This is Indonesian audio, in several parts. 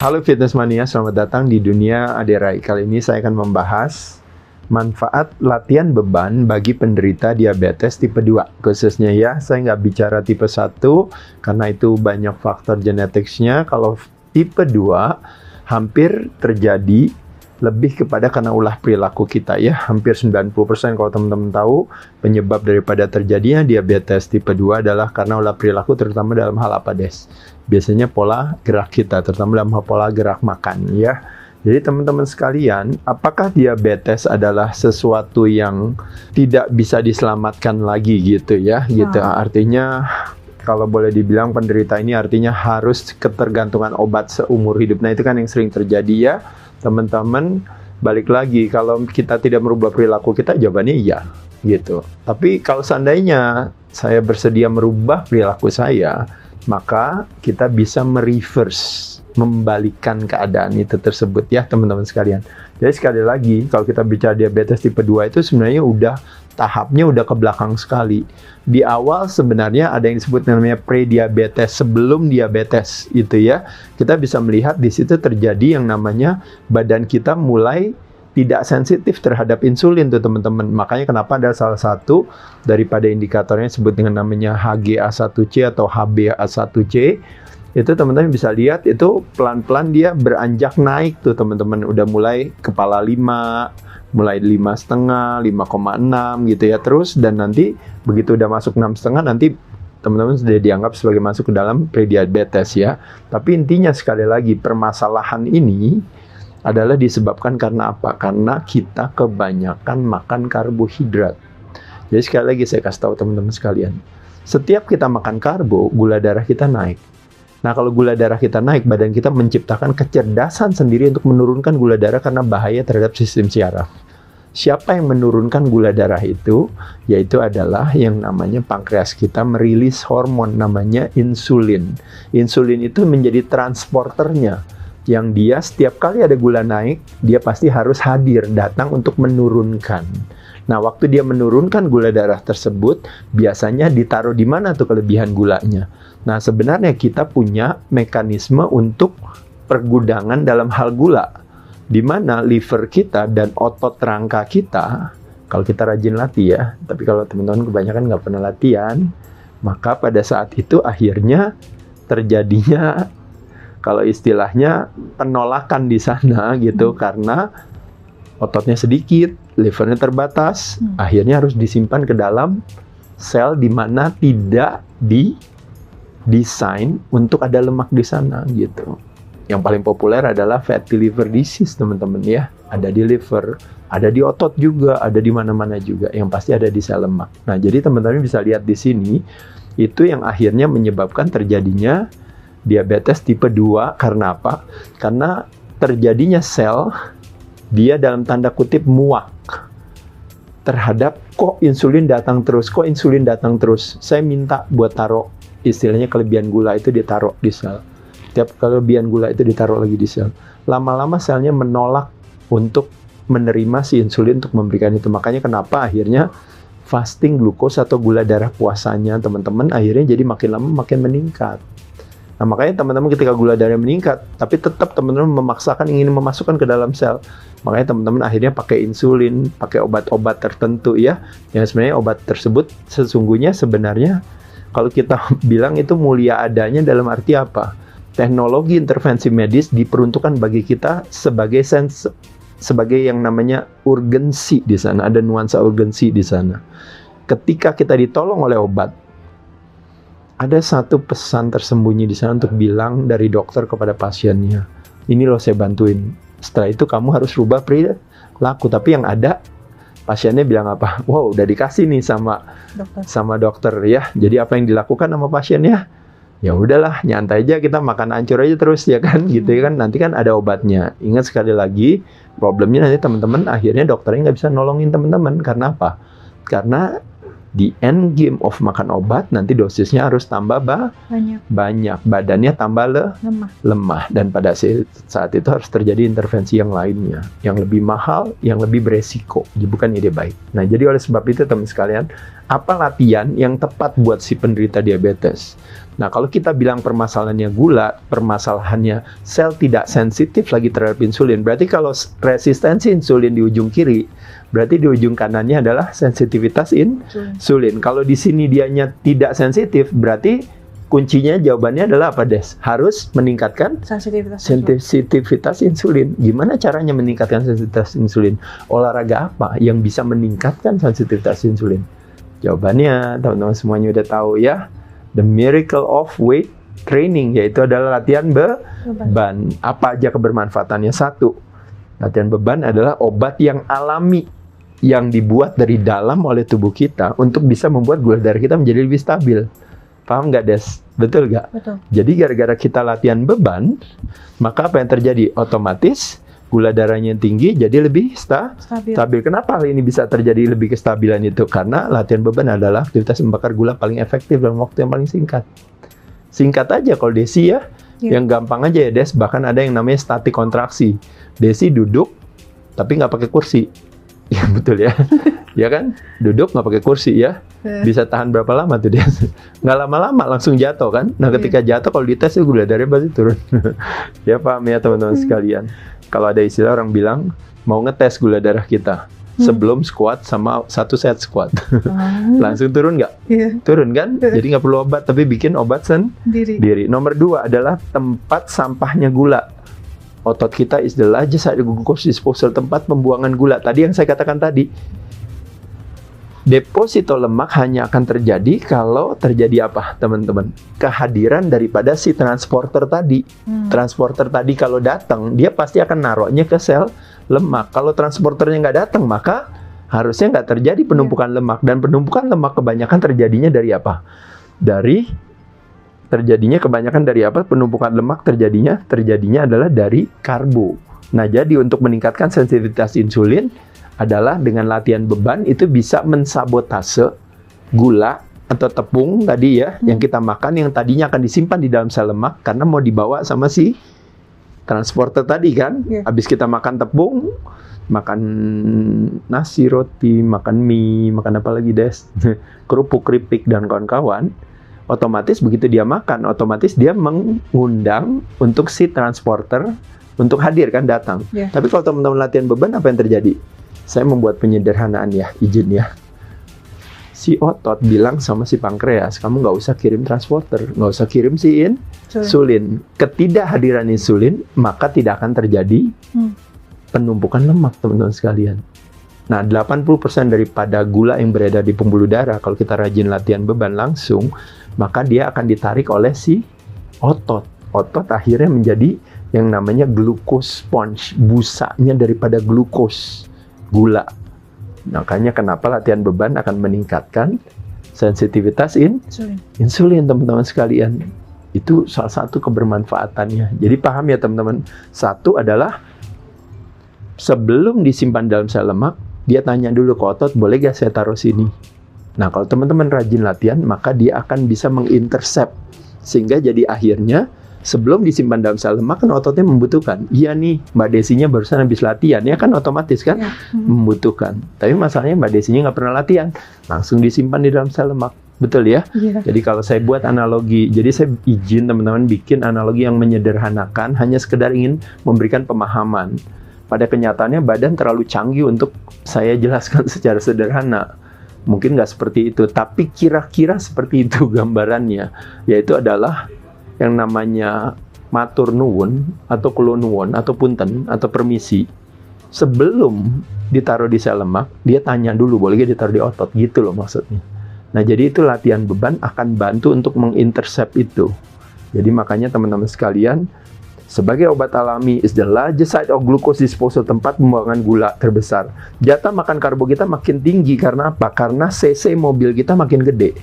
Halo Fitness Mania, selamat datang di dunia Aderai. Kali ini saya akan membahas manfaat latihan beban bagi penderita diabetes tipe 2. Khususnya ya, saya nggak bicara tipe 1 karena itu banyak faktor genetiknya. Kalau tipe 2 hampir terjadi lebih kepada karena ulah perilaku kita ya. Hampir 90% kalau teman-teman tahu penyebab daripada terjadinya diabetes tipe 2 adalah karena ulah perilaku, terutama dalam hal apa, Des? Biasanya pola gerak kita, terutama dalam hal pola gerak makan ya. Jadi teman-teman sekalian, apakah diabetes adalah sesuatu yang tidak bisa diselamatkan lagi gitu ya? Gitu. Artinya kalau boleh dibilang penderita ini artinya harus ketergantungan obat seumur hidup. Nah itu kan yang sering terjadi ya. Teman-teman, balik lagi, kalau kita tidak merubah perilaku kita, jawabannya iya, gitu. Tapi kalau seandainya saya bersedia merubah perilaku saya, maka kita bisa mereverse, membalikan keadaan itu tersebut ya teman-teman sekalian. Jadi sekali lagi, kalau kita bicara diabetes tipe 2 itu sebenarnya tahapnya udah ke belakang sekali. Di awal sebenarnya ada yang disebut namanya pre-diabetes, sebelum diabetes itu ya. Kita bisa melihat di situ terjadi yang namanya badan kita mulai tidak sensitif terhadap insulin tuh teman-teman. Makanya kenapa ada salah satu daripada indikatornya disebut dengan namanya HbA1c atau HbA1c. Itu teman-teman bisa lihat itu pelan-pelan dia beranjak naik tuh teman-teman. Udah mulai kepala 5, mulai 5,5, 5,6 gitu ya terus, dan nanti begitu udah masuk 6,5 nanti teman-teman sudah dianggap sebagai masuk ke dalam prediabetes ya. Tapi intinya sekali lagi permasalahan ini adalah disebabkan karena apa? Karena kita kebanyakan makan karbohidrat. Jadi sekali lagi saya kasih tahu teman-teman sekalian, setiap kita makan karbo, gula darah kita naik. Nah kalau gula darah kita naik, badan kita menciptakan kecerdasan sendiri untuk menurunkan gula darah karena bahaya terhadap sistem syaraf. Siapa yang menurunkan gula darah itu? Yaitu adalah yang namanya pankreas kita merilis hormon namanya insulin. Insulin itu menjadi transporternya, yang dia setiap kali ada gula naik, dia pasti harus hadir, datang untuk menurunkan. Nah, waktu dia menurunkan gula darah tersebut, biasanya ditaruh di mana tuh kelebihan gulanya? Nah, sebenarnya kita punya mekanisme untuk pergudangan dalam hal gula, di mana liver kita dan otot rangka kita, kalau kita rajin latih ya, tapi kalau teman-teman kebanyakan nggak pernah latihan, maka pada saat itu akhirnya terjadinya, kalau istilahnya, penolakan di sana gitu, karena ototnya sedikit, livernya terbatas, akhirnya harus disimpan ke dalam sel di mana tidak didesain untuk ada lemak di sana gitu. Yang paling populer adalah fatty liver disease teman-teman ya. Ada di liver, ada di otot juga, ada di mana-mana juga. Yang pasti ada di sel lemak. Nah jadi teman-teman bisa lihat di sini, itu yang akhirnya menyebabkan terjadinya diabetes tipe 2 karena apa? Karena terjadinya sel, dia dalam tanda kutip muak terhadap kok insulin datang terus. Saya minta buat taruh istilahnya kelebihan gula itu ditaruh di sel. Tiap kelebihan gula itu ditaruh lagi di sel. Lama-lama selnya menolak untuk menerima si insulin untuk memberikan itu. Makanya kenapa akhirnya fasting glukos atau gula darah puasanya teman-teman akhirnya jadi makin lama makin meningkat. Nah makanya teman-teman ketika gula darah meningkat, tapi tetap teman-teman memaksakan ingin memasukkan ke dalam sel. Makanya teman-teman akhirnya pakai insulin, pakai obat-obat tertentu ya. Yang sebenarnya obat tersebut sebenarnya kalau kita bilang itu mulia adanya dalam arti apa? Teknologi intervensi medis diperuntukkan bagi kita sebagai yang namanya urgensi di sana. Ada nuansa urgensi di sana. Ketika kita ditolong oleh obat, ada satu pesan tersembunyi di sana untuk bilang dari dokter kepada pasiennya, ini loh saya bantuin. Setelah itu kamu harus rubah perilaku. Tapi yang ada pasiennya bilang apa? Wow, udah dikasih nih sama dokter ya. Jadi apa yang dilakukan sama pasiennya? Ya udahlah, nyantai aja, kita makan hancur aja terus ya kan, gitu ya kan. Nanti kan ada obatnya. Ingat sekali lagi, problemnya nanti teman-teman akhirnya dokternya nggak bisa nolongin teman-teman. Karena apa? Karena di end game of makan obat nanti dosisnya harus tambah banyak, badannya tambah lemah, dan pada saat itu harus terjadi intervensi yang lainnya yang lebih mahal, yang lebih beresiko. Jadi bukan ide baik. Nah jadi oleh sebab itu teman sekalian, apa latihan yang tepat buat si penderita diabetes. Nah, kalau kita bilang permasalahannya gula, permasalahannya sel tidak sensitif lagi terhadap insulin, berarti kalau resistensi insulin di ujung kiri, berarti di ujung kanannya adalah sensitivitas insulin. Kalau di sini dianya tidak sensitif, berarti kuncinya jawabannya adalah apa, Des? Harus meningkatkan sensitivitas insulin. Gimana caranya meningkatkan sensitivitas insulin? Olahraga apa yang bisa meningkatkan sensitivitas insulin? Jawabannya teman-teman semuanya udah tahu ya. The miracle of weight training, yaitu adalah latihan beban. Apa aja kebermanfaatannya? Satu, latihan beban adalah obat yang alami yang dibuat dari dalam oleh tubuh kita untuk bisa membuat gula darah kita menjadi lebih stabil. Paham nggak, Des? Betul nggak? Betul. Jadi gara-gara kita latihan beban, maka apa yang terjadi? Otomatis gula darahnya yang tinggi jadi lebih stabil. Kenapa hal ini bisa terjadi lebih kestabilan itu? Karena latihan beban adalah aktivitas membakar gula paling efektif dalam waktu yang paling singkat. Singkat aja kalau Desi ya. Yang gampang aja ya, Des. Bahkan ada yang namanya statik kontraksi. Desi duduk tapi nggak pakai kursi. Ya betul ya. Ya kan? Duduk nggak pakai kursi ya. Bisa tahan berapa lama tuh dia? Nggak lama-lama langsung jatuh kan? Nah ketika jatuh kalau dites itu gula darahnya pasti turun. Ya paham ya teman-teman sekalian. Kalau ada istilah orang bilang mau ngetes gula darah kita sebelum squat sama 1 set squat. Langsung turun nggak? Turun kan? Jadi nggak perlu obat tapi bikin obat sendiri. Nomor 2 adalah tempat sampahnya gula. Otot kita is the largest site of glucose disposal, tempat pembuangan gula. Tadi yang saya katakan tadi, deposito lemak hanya akan terjadi kalau terjadi apa, teman-teman? Kehadiran daripada si transporter tadi. Transporter tadi kalau datang, dia pasti akan naruhnya ke sel lemak. Kalau transporternya nggak datang, maka harusnya nggak terjadi penumpukan lemak. Dan penumpukan lemak kebanyakan terjadinya dari apa? Kebanyakan dari apa? Penumpukan lemak terjadinya adalah dari karbo. Nah, jadi untuk meningkatkan sensitivitas insulin adalah dengan latihan beban itu bisa mensabotase gula atau tepung tadi ya yang kita makan yang tadinya akan disimpan di dalam sel lemak karena mau dibawa sama si transporter tadi kan. Habis kita makan tepung, makan nasi, roti, makan mie, makan apa lagi, Des? Kerupuk, keripik dan kawan-kawan. Otomatis begitu dia makan, otomatis dia mengundang untuk si transporter untuk hadir kan, datang. Tapi kalau teman-teman latihan beban, apa yang terjadi? Saya membuat penyederhanaan ya, izin ya. Si otot bilang sama si pankreas, kamu nggak usah kirim transporter, nggak usah kirim si insulin. Ketidakhadiran insulin, maka tidak akan terjadi penumpukan lemak, teman-teman sekalian. Nah, 80% daripada gula yang beredar di pembuluh darah, kalau kita rajin latihan beban langsung, maka dia akan ditarik oleh si otot. Otot akhirnya menjadi yang namanya glucose sponge, busanya daripada glukos, gula. Makanya kenapa latihan beban akan meningkatkan sensitivitas insulin, teman-teman sekalian. Itu salah satu kebermanfaatannya. Jadi paham ya teman-teman. Satu adalah sebelum disimpan dalam sel lemak, dia tanya dulu ke otot, boleh gak saya taruh sini? Nah, kalau teman-teman rajin latihan, maka dia akan bisa mengintercept. Sehingga jadi akhirnya, sebelum disimpan dalam sel lemak, kan ototnya membutuhkan. Iya nih, Mbak Desinya barusan habis latihan, ya kan otomatis kan membutuhkan. Tapi masalahnya Mbak Desinya nggak pernah latihan, langsung disimpan di dalam sel lemak. Betul ya? Jadi kalau saya buat analogi, jadi saya izin teman-teman bikin analogi yang menyederhanakan, hanya sekedar ingin memberikan pemahaman. Pada kenyataannya badan terlalu canggih untuk saya jelaskan secara sederhana. Mungkin nggak seperti itu, tapi kira-kira seperti itu gambarannya. Yaitu adalah yang namanya matur nuwun, atau kula nuwun, atau punten, atau permisi. Sebelum ditaruh di sel lemak, dia tanya dulu, boleh gak ditaruh di otot? Gitu loh maksudnya. Nah, jadi itu latihan beban akan bantu untuk mengintercept itu. Jadi makanya teman-teman sekalian, sebagai obat alami is the largest site of glucose disposal, tempat pembuangan gula terbesar. Jatah makan karbo kita makin tinggi karena apa? Karena cc mobil kita makin gede.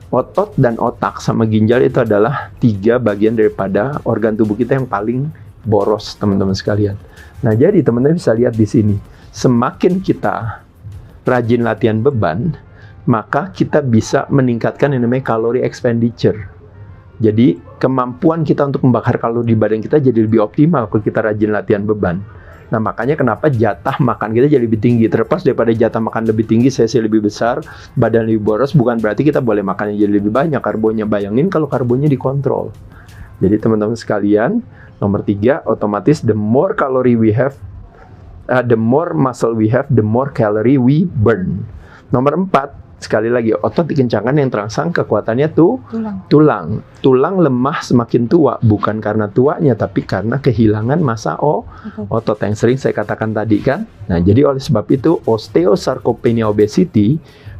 Otot dan otak sama ginjal itu adalah 3 bagian daripada organ tubuh kita yang paling boros, teman-teman sekalian. Nah, jadi teman-teman bisa lihat di sini, semakin kita rajin latihan beban, maka kita bisa meningkatkan yang namanya kalori expenditure. Jadi kemampuan kita untuk membakar kalori di badan kita jadi lebih optimal kalau kita rajin latihan beban. Nah, makanya kenapa jatah makan kita jadi lebih tinggi. Terlepas daripada jatah makan lebih tinggi, sesi lebih besar, badan lebih boros, bukan berarti kita boleh makannya jadi lebih banyak karbonnya. Bayangin kalau karbonnya dikontrol. Jadi teman-teman sekalian, nomor 3, otomatis the more calorie we have, the more muscle we have, the more calorie we burn. Nomor 4, sekali lagi, otot dikencangkan yang terangsang kekuatannya tulang. Tulang lemah semakin tua, bukan karena tuanya, tapi karena kehilangan massa otot yang sering saya katakan tadi kan. Nah, jadi oleh sebab itu, osteosarcopenia obesity,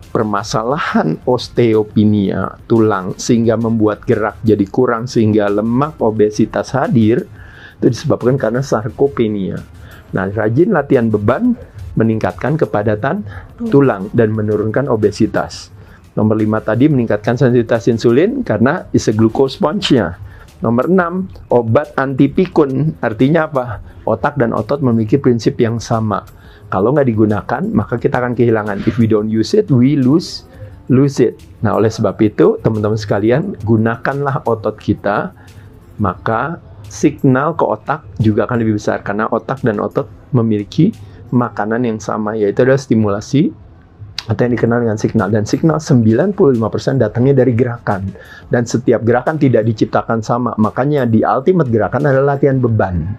permasalahan osteopenia tulang sehingga membuat gerak jadi kurang sehingga lemak obesitas hadir, itu disebabkan karena sarkopenia. Nah, rajin latihan beban meningkatkan kepadatan tulang dan menurunkan obesitas. Nomor 5 tadi meningkatkan sensitivitas insulin karena is a glucose sponge-nya. Nomor 6, obat anti pikun. Artinya apa? Otak dan otot memiliki prinsip yang sama. Kalau nggak digunakan, maka kita akan kehilangan. If we don't use it, we lose it. Nah, oleh sebab itu, teman-teman sekalian, gunakanlah otot kita, maka signal ke otak juga akan lebih besar. Karena otak dan otot memiliki makanan yang sama, yaitu adalah stimulasi atau yang dikenal dengan signal. Dan signal 95% datangnya dari gerakan. Dan setiap gerakan tidak diciptakan sama. Makanya di ultimate gerakan adalah latihan beban.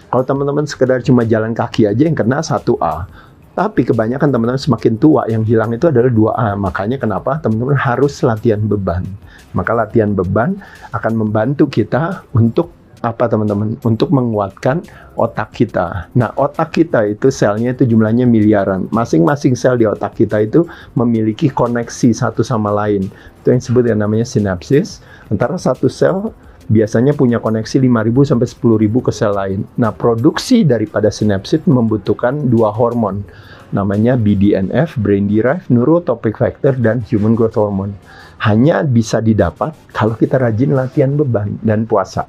Kalau teman-teman sekedar cuma jalan kaki aja yang kena 1A. Tapi kebanyakan teman-teman semakin tua yang hilang itu adalah 2A. Makanya kenapa teman-teman harus latihan beban. Maka latihan beban akan membantu kita untuk apa teman-teman? Untuk menguatkan otak kita. Nah, otak kita itu selnya itu jumlahnya miliaran. Masing-masing sel di otak kita itu memiliki koneksi satu sama lain. Itu yang disebut yang namanya sinapsis. Antara satu sel biasanya punya koneksi 5.000 sampai 10.000 ke sel lain. Nah, produksi daripada sinapsis membutuhkan 2 hormon. Namanya BDNF, Brain Derived Neurotrophic Factor, dan Human Growth Hormone. Hanya bisa didapat kalau kita rajin latihan beban dan puasa.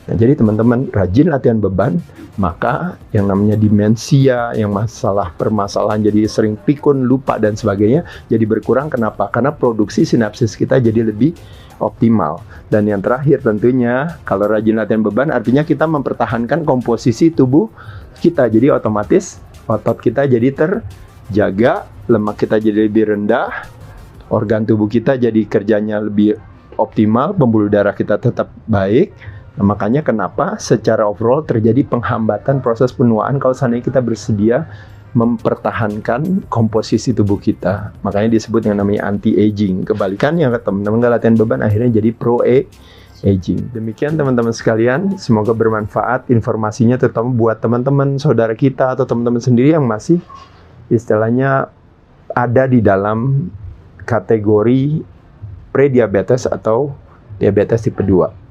Nah, jadi teman-teman rajin latihan beban, maka yang namanya demensia, yang permasalahan jadi sering pikun, lupa dan sebagainya jadi berkurang. Kenapa? Karena produksi sinapsis kita jadi lebih optimal. Dan yang terakhir tentunya, kalau rajin latihan beban artinya kita mempertahankan komposisi tubuh kita. Jadi otomatis otot kita jadi terjaga, lemak kita jadi lebih rendah, organ tubuh kita jadi kerjanya lebih optimal, pembuluh darah kita tetap baik. Nah, makanya kenapa secara overall terjadi penghambatan proses penuaan kalau seandainya kita bersedia mempertahankan komposisi tubuh kita. Makanya disebut yang namanya anti-aging. Kebalikannya, teman-teman nggak latihan beban akhirnya jadi pro-aging. Demikian teman-teman sekalian, semoga bermanfaat informasinya, terutama buat teman-teman saudara kita atau teman-teman sendiri yang masih istilahnya ada di dalam kategori pre-diabetes atau diabetes tipe 2.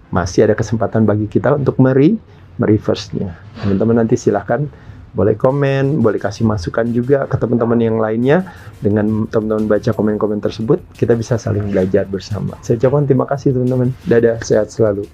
Masih ada kesempatan bagi kita untuk mereverse-nya. Teman-teman nanti silahkan boleh komen, boleh kasih masukan juga ke teman-teman yang lainnya. Dengan teman-teman baca komen-komen tersebut, kita bisa saling belajar bersama. Saya ucapkan terima kasih teman-teman. Dadah, sehat selalu.